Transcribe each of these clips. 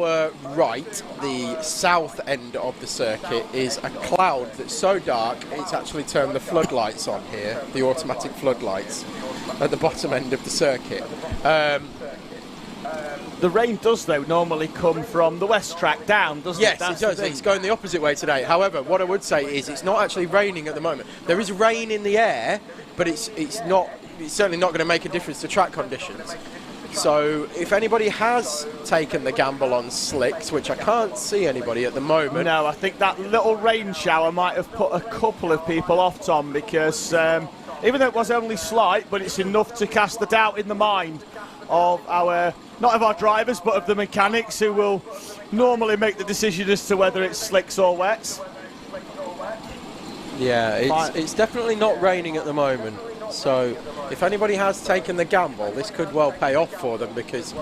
Right, the south end of the circuit is a cloud that's so dark it's actually turned the floodlights on here, the automatic floodlights at the bottom end of the circuit. The rain does, though, normally come from the west track down, doesn't it? Yes, it does. It's going the opposite way today. However, what I would say is it's not actually raining at the moment. There is rain in the air, but it's certainly not going to make a difference to track conditions. So if anybody has taken the gamble on slicks, which I can't see anybody at the moment. No, I think that little rain shower might have put a couple of people off, Tom, because even though it was only slight, but it's enough to cast the doubt in the mind of not of our drivers, but of the mechanics, who will normally make the decision as to whether it's slicks or wets. Yeah, it's definitely not raining at the moment. So if anybody has taken the gamble, this could well pay off for them, because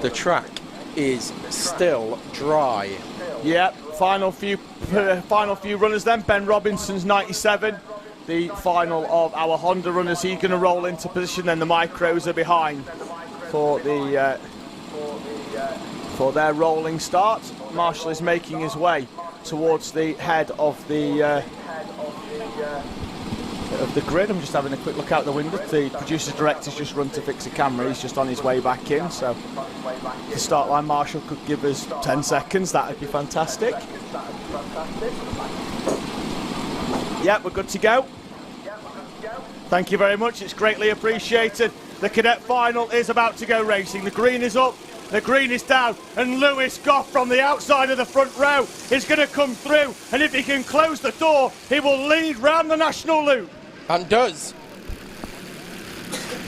the track is still dry. Yeah, final few runners then. Ben Robinson's 97, the final of our Honda runners. He's going to roll into position, then the micros are behind for their rolling start. Marshall is making his way towards the head of the grid. I'm just having a quick look out the window. The producer director's just run to fix a camera. He's just on his way back in. So the start line Marshall could give us 10 seconds. That would be fantastic. Yeah, we're good to go. Thank you very much. It's greatly appreciated. The cadet final is about to go racing. The green is up, the green is down, and Lewis Goff from the outside of the front row is going to come through, and if he can close the door, he will lead round the national loop. And does.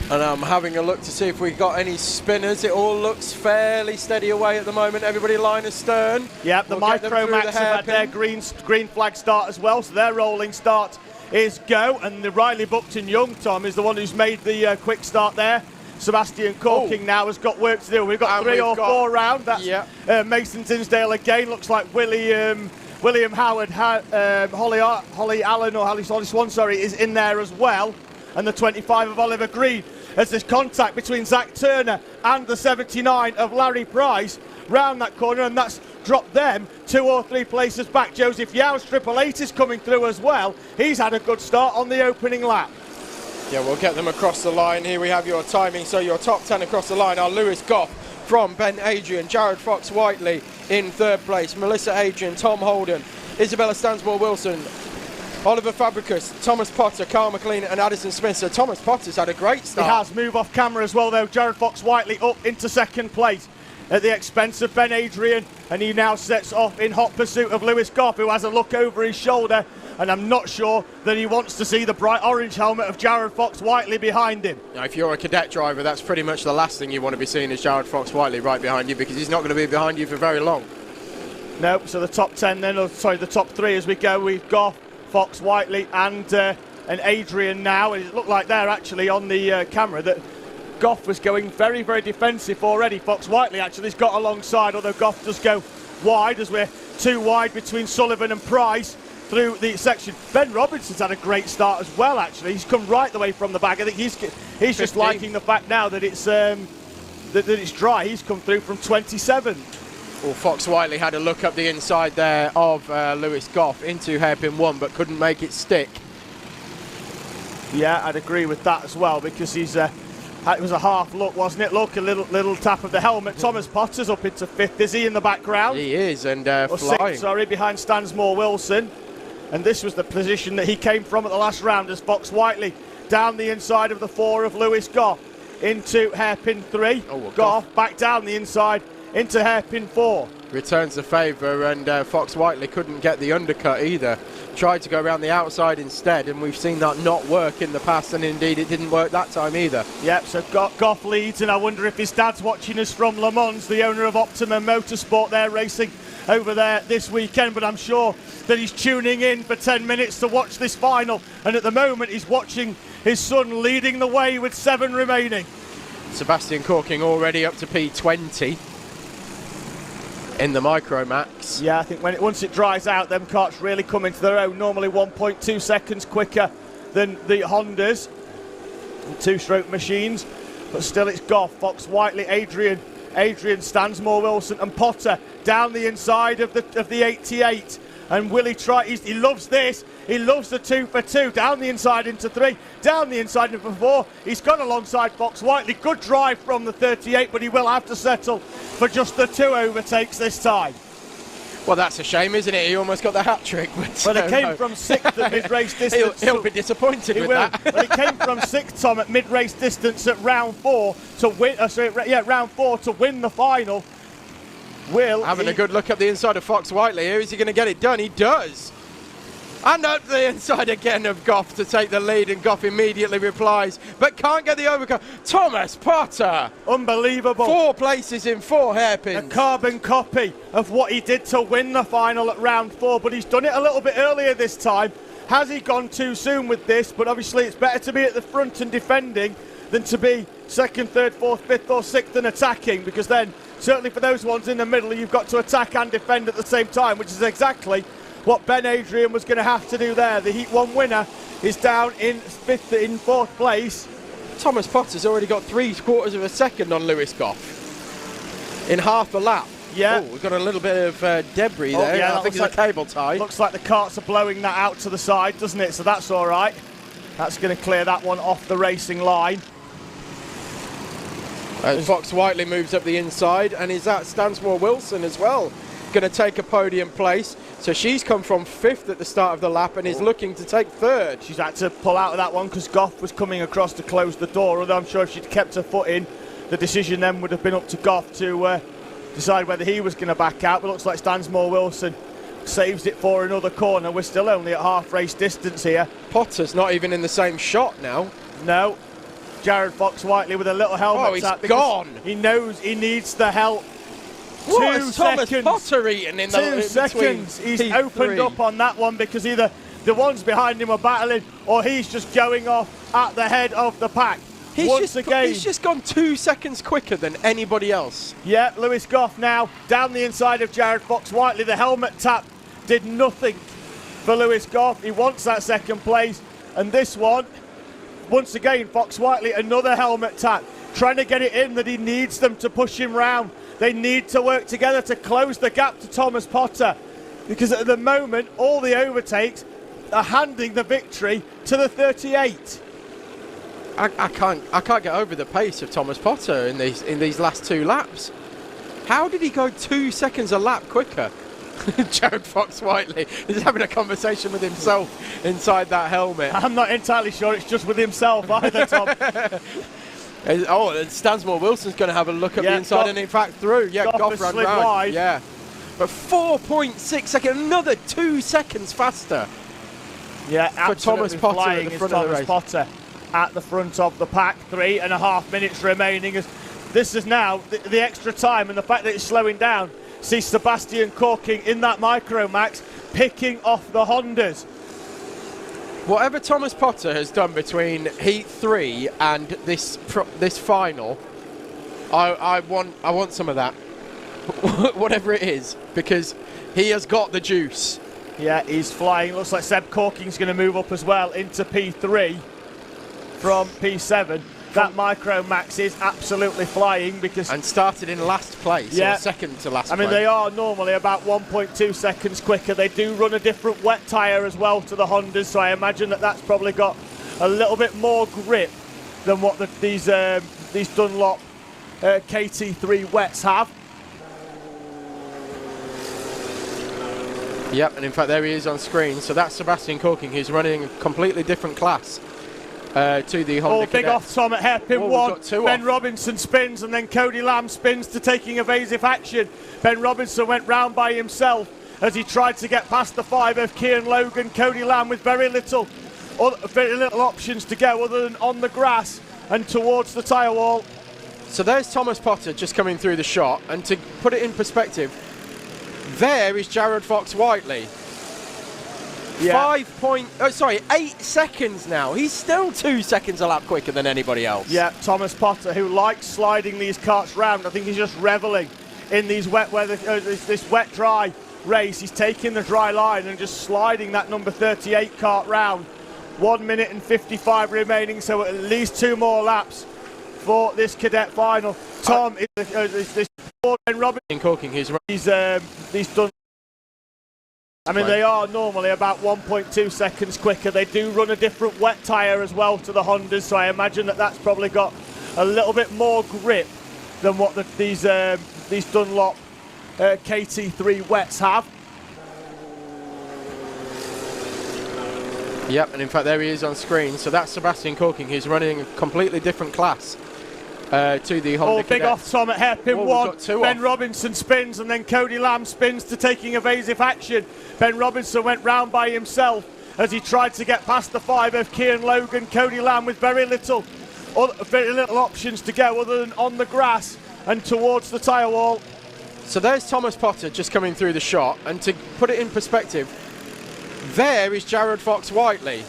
And I'm having a look to see if we've got any spinners. It all looks fairly steady away at the moment. Everybody line astern. Yep, the Micromax have had their green flag start as well, so their rolling start is go, and the Riley Buckton Young, Tom, is the one who's made the quick start there. Sebastian Corking now has got work to do. We've got three or four round. That's Mason Tinsdale again. Looks like William Howard, Holly Allen, or Holly Swan, sorry, is in there as well. And the 25 of Oliver Green, as there's contact between Zach Turner and the 79 of Larry Price round that corner, and that's dropped them 2 or 3 places back. Joseph Yow's 888 is coming through as well. He's had a good start on the opening lap. Yeah, we'll get them across the line. Here we have your timing. So your top 10 across the line are Lewis Goff from Ben Adrian, Jared Fox-Whiteley in 3rd place, Melissa Adrian, Tom Holden, Isabella Stansmore-Wilson, Oliver Fabricus, Thomas Potter, Carl McLean and Addison Smith. So Thomas Potter's had a great start. He has. Move off camera as well, though. Jared Fox-Whiteley up into 2nd place at the expense of Ben Adrian, and he now sets off in hot pursuit of Lewis Goff, who has a look over his shoulder, and I'm not sure that he wants to see the bright orange helmet of Jared Fox-Whiteley behind him. Now, if you're a cadet driver, that's pretty much the last thing you want to be seeing is Jared Fox-Whiteley right behind you, because he's not going to be behind you for very long. No, so the top 10 then, or sorry, the top 3 as we go. We've Goff, Fox-Whiteley and Adrian now. It looked like there actually on the camera that Goff was going very, very defensive already. Fox-Whiteley actually has got alongside, although Goff does go wide, as we're 2 wide between Sullivan and Price through the section. Ben Robinson's had a great start as well, actually. He's come right the way from the back. I think he's just liking the fact now that it's that it's dry. He's come through from 27. Well, Fox-Whiteley had a look up the inside there of Lewis Goff into hairpin 1, but couldn't make it stick. Yeah, I'd agree with that as well, because he's it was a half look, wasn't it? Look, a little tap of the helmet. Thomas Potter's up into 5th. Is he in the background? He is, and or flying. 6th, sorry, behind Stansmore Wilson. And this was the position that he came from at the last round, as Fox-Whiteley down the inside of the 4 of Lewis Goff into hairpin 3. Oh, well, Goff back down the inside into hairpin 4. Returns the favour, and Fox-Whiteley couldn't get the undercut either. Tried to go around the outside instead, and we've seen that not work in the past, and indeed it didn't work that time either. Yep, so Goff leads, and I wonder if his dad's watching us from Le Mans, the owner of Optimum Motorsport. They're racing over there this weekend, but I'm sure that he's tuning in for 10 minutes to watch this final, and at the moment he's watching his son leading the way with 7 remaining. Sebastian Corking already up to P20 in the Micromax. Yeah, I think once it dries out, them carts really come into their own. Normally 1.2 seconds quicker than the Hondas, 2-stroke machines, but still it's Goff, Fox-Whiteley, Adrian Adrian Stansmore, Wilson and Potter down the inside of the 88. And will he try? He loves this. He loves the 2 for 2. Down the inside into 3. Down the inside into 4. He's gone alongside Fox Whiteley. Good drive from the 38, but he will have to settle for just the 2 overtakes this time. Well, that's a shame, isn't it? He almost got the hat-trick. But he came from 6th at mid-race distance. He'll be disappointed with that. Well, he came from 6th, Tom, at mid-race distance at round 4 to win. Round 4 to win the final. Having a good look at the inside of Fox Whiteley here. Is he going to get it done? He does. And up the inside again of Goff to take the lead, and Goff immediately replies, but can't get the overcut. Thomas Potter. Unbelievable. 4 places in 4 hairpins. A carbon copy of what he did to win the final at round 4, but he's done it a little bit earlier this time. Has he gone too soon with this? But obviously it's better to be at the front and defending than to be 2nd, 3rd, 4th, 5th or 6th and attacking, because then certainly for those ones in the middle you've got to attack and defend at the same time, which is exactly what Ben Adrian was going to have to do there. The Heat 1 winner is down in 4th place. Thomas Potter's already got 3/4 of a second on Lewis Goff in half a lap. Yeah. We've got a little bit of debris there. Yeah, I think it's a cable tie. Looks like the carts are blowing that out to the side, doesn't it? So that's all right. That's going to clear that one off the racing line. Fox Whiteley moves up the inside, and is that Stansmore Wilson as well going to take a podium place? So she's come from 5th at the start of the lap and is looking to take 3rd. She's had to pull out of that one because Goff was coming across to close the door, although I'm sure if she'd kept her foot in, the decision then would have been up to Goff to decide whether he was going to back out. But it looks like Stansmore Wilson saves it for another corner. We're still only at half race distance here. Potter's not even in the same shot now. No. Jared Fox Whiteley with a little helmet tap. He's gone. He knows he needs the help. What is Thomas Potter eating in the 2 seconds. He's opened up on that one because either the ones behind him are battling or he's just going off at the head of the pack. He's just gone 2 seconds quicker than anybody else. Yeah, Lewis Goff now down the inside of Jared Fox Whiteley. The helmet tap did nothing for Lewis Goff. He wants that 2nd place. And this one, once again, Fox Whiteley, another helmet tap. Trying to get it in that he needs them to push him round. They need to work together to close the gap to Thomas Potter, because at the moment all the overtakes are handing the victory to the 38. I can't get over the pace of Thomas Potter in these last 2 laps. How did he go 2 seconds a lap quicker? Jared Fox Whiteley is having a conversation with himself inside that helmet. I'm not entirely sure it's just with himself either, Tom. Stansmore Wilson's going to have a look at the inside, and in fact through. Yeah, Goff ran round. Wide. Yeah, but 4.6 seconds, another 2 seconds faster. Yeah, for Thomas Potter at the front of the race. Potter at the front of the pack. 3.5 minutes remaining. As this is now the extra time, and the fact that it's slowing down. See Sebastian Corking in that Micromax picking off the Hondas. Whatever Thomas Potter has done between Heat 3 and this final, I want some of that. Whatever it is, because he has got the juice. Yeah, he's flying. Looks like Seb Corking's going to move up as well into P3 from P7. That Micromax is absolutely flying and started in last place, or second to last place. I mean, they are normally about 1.2 seconds quicker. They do run a different wet tyre as well to the Hondas, so I imagine that's probably got a little bit more grip than what these Dunlop KT3 wets have. Yep, and in fact there he is on screen. So that's Sebastian Corking, who's running a completely different class to the Honda big off Tom at hairpin 1. Ben off. Robinson spins, and then Cody Lamb spins to taking evasive action. Ben Robinson went round by himself as he tried to get past the 5 of Kian Logan. Cody Lamb with very little options to go other than on the grass and towards the tyre wall. So there's Thomas Potter just coming through the shot, and to put it in perspective, there is Jared Fox Whiteley. Yeah. 8 seconds now. He's still 2 seconds a lap quicker than anybody else. Yeah, Thomas Potter, who likes sliding these carts round. I think he's just revelling in these wet weather, this wet dry race. He's taking the dry line and just sliding that number 38 cart round. 1 minute and 55 remaining, so at least 2 more laps for this cadet final. Tom is this Ben Robinson. Corking, he's done. I mean, they are normally about 1.2 seconds quicker. They do run a different wet tyre as well to the Hondas, so I imagine that's probably got a little bit more grip than what these Dunlop KT3 wets have. Yep, and in fact there he is on screen. So that's Sebastian Corking, who's running a completely different class to the Honda big Cadet. off Tom at hairpin one. Ben off. Robinson spins, and then Cody Lamb spins to taking evasive action. Ben Robinson went round by himself as he tried to get past the 5 of Kieran Logan. Cody Lamb with very little options to go other than on the grass and towards the tyre wall. So there's Thomas Potter just coming through the shot, and to put it in perspective, there is Jared Fox-Whiteley.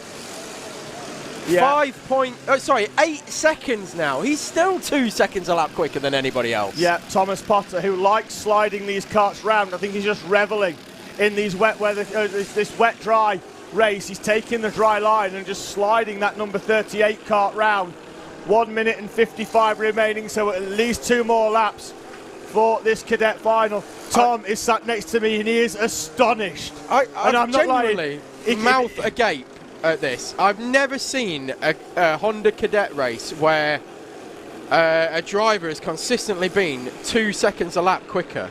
Yeah. 8 seconds now. He's still 2 seconds a lap quicker than anybody else. Yeah, Thomas Potter, who likes sliding these carts round. I think he's just reveling in these wet weather, this wet dry race. He's taking the dry line and just sliding that number 38 cart round. 1 minute and 55 remaining, so at least 2 more laps for this cadet final. Tom is sat next to me and he is astonished. And I'm not genuinely mouth agape at this. I've never seen a Honda Cadet race where a driver has consistently been 2 seconds a lap quicker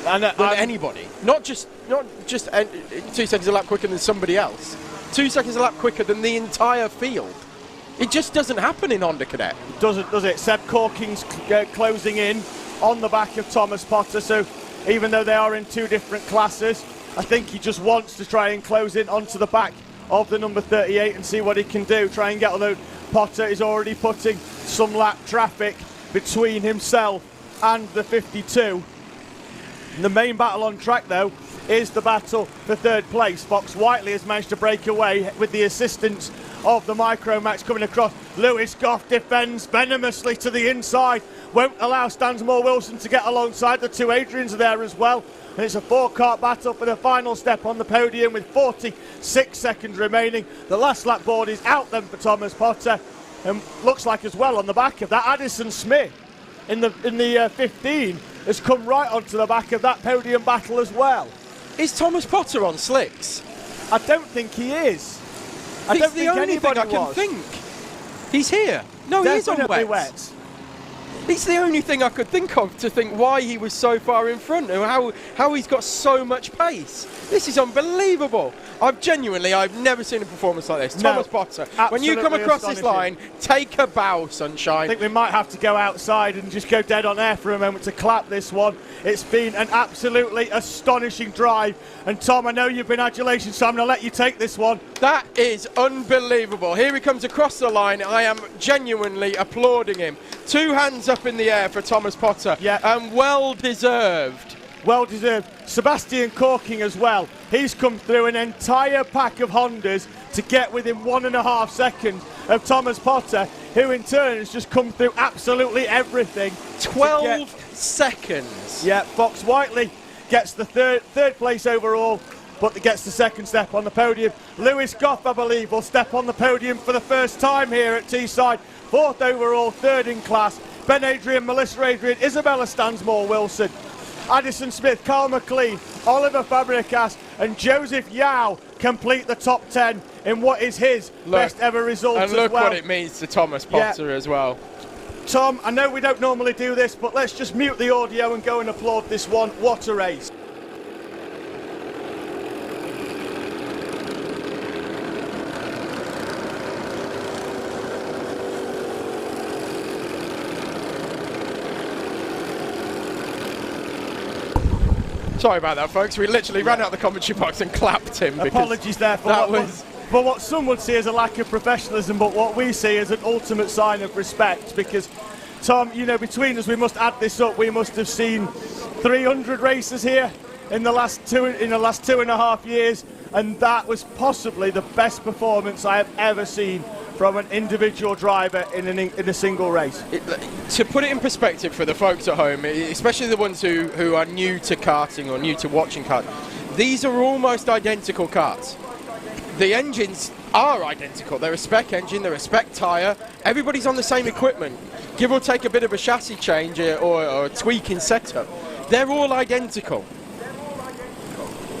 than anybody. Not just 2 seconds a lap quicker than somebody else. 2 seconds a lap quicker than the entire field. It just doesn't happen in Honda Cadet. Doesn't, does it? Seb Corking's closing in on the back of Thomas Potter, so even though they are in 2 different classes, I think he just wants to try and close in onto the back of the number 38 and see what he can do, try and get, although Potter is already putting some lap traffic between himself and the 52. The main battle on track though is the battle for 3rd place. Fox-Whiteley has managed to break away with the assistance of the Micromax coming across. Lewis Goff defends venomously to the inside, won't allow Stansmore Wilson to get alongside. The 2 Adrians are there as well, and it's a 4-cart battle for the final step on the podium with 46 seconds remaining. The last lap board is out then for Thomas Potter, and looks like as well on the back of that Addison Smith in the 15 has come right onto the back of that podium battle as well. Is Thomas Potter on slicks? I don't think he is. I He's don't the think only thing I can was. think. He's here. No, he is on Definitely wets. It's the only thing I could think of to think why he was so far in front and how he's got so much pace. This is unbelievable. I've never seen a performance like this. No, Thomas Potter, when you come across this line, take a bow, sunshine. I think we might have to go outside and just go dead on air for a moment to clap this one. It's been an absolutely astonishing drive. And Tom, I know you've been adulation, so I'm going to let you take this one. That is unbelievable. Here he comes across the line. I am genuinely applauding him. 2 hands up in the air for Thomas Potter. Yeah. And well deserved. Well deserved. Sebastian Corking as well. He's come through an entire pack of Hondas to get within 1.5 seconds of Thomas Potter, who in turn has just come through absolutely everything. 12 seconds. Yeah, Fox-Whiteley gets the third place overall, but gets the 2nd step on the podium. Lewis Goff, I believe, will step on the podium for the first time here at Teesside. 4th overall, 3rd in class. Ben Adrian, Melissa Adrian, Isabella Stansmore Wilson, Addison Smith, Carl McLean, Oliver Fabregas and Joseph Yao complete the top 10 in what is his best ever result as well. And look what it means to Thomas Potter as well. Tom, I know we don't normally do this, but let's just mute the audio and go and applaud this one. What a race. Sorry about that, folks. We literally ran out the commentary box and clapped him. Apologies there for what some would see as a lack of professionalism, but what we see as an ultimate sign of respect. Because, Tom, you know, between us, we must add this up. We must have seen 300 races here in the last 2.5 years, and that was possibly the best performance I have ever seen from an individual driver in a single race. To put it in perspective for the folks at home, especially the ones who are new to karting or new to watching karting, these are almost identical karts. The engines are identical. They're a spec engine, they're a spec tyre. Everybody's on the same equipment. Give or take a bit of a chassis change or a tweak in setup. They're all identical.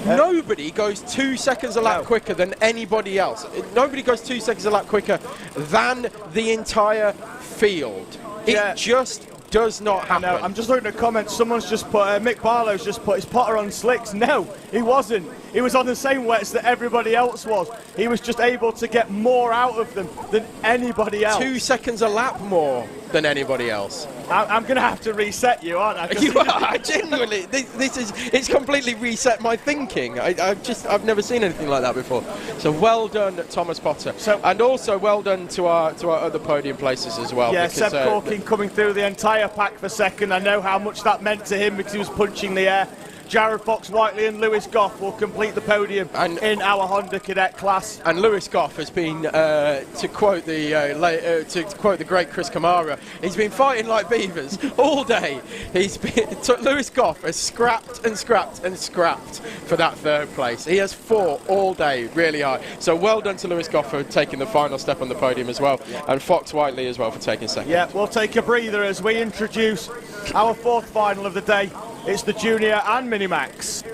Nobody goes 2 seconds a lap quicker than anybody else. Nobody goes 2 seconds a lap quicker than the entire field. It just does not happen. No, I'm just looking at comments. Someone's just put, Mick Barlow's just put his Potter on slicks. No, he wasn't. He was on the same wets that everybody else was. He was just able to get more out of them than anybody else. 2 seconds a lap more than anybody else. I'm going to have to reset you, aren't I? You are, genuinely. It's completely reset my thinking. I've never seen anything like that before. So well done, Thomas Potter. And also well done to our other podium places as well. Yeah, because, Seb Corking coming through the entire pack for second. I know how much that meant to him because he was punching the air. Jared Fox-Whiteley and Lewis Goff will complete the podium in our Honda Cadet class. And Lewis Goff has been, to quote the great Chris Kamara, he's been fighting like beavers all day. Lewis Goff has scrapped and scrapped and scrapped for that third place. He has fought all day really hard. So well done to Lewis Goff for taking the final step on the podium as well, and Fox-Whiteley as well for taking second. Yeah, we'll take a breather as we introduce our fourth final of the day. It's the Junior and Minimax.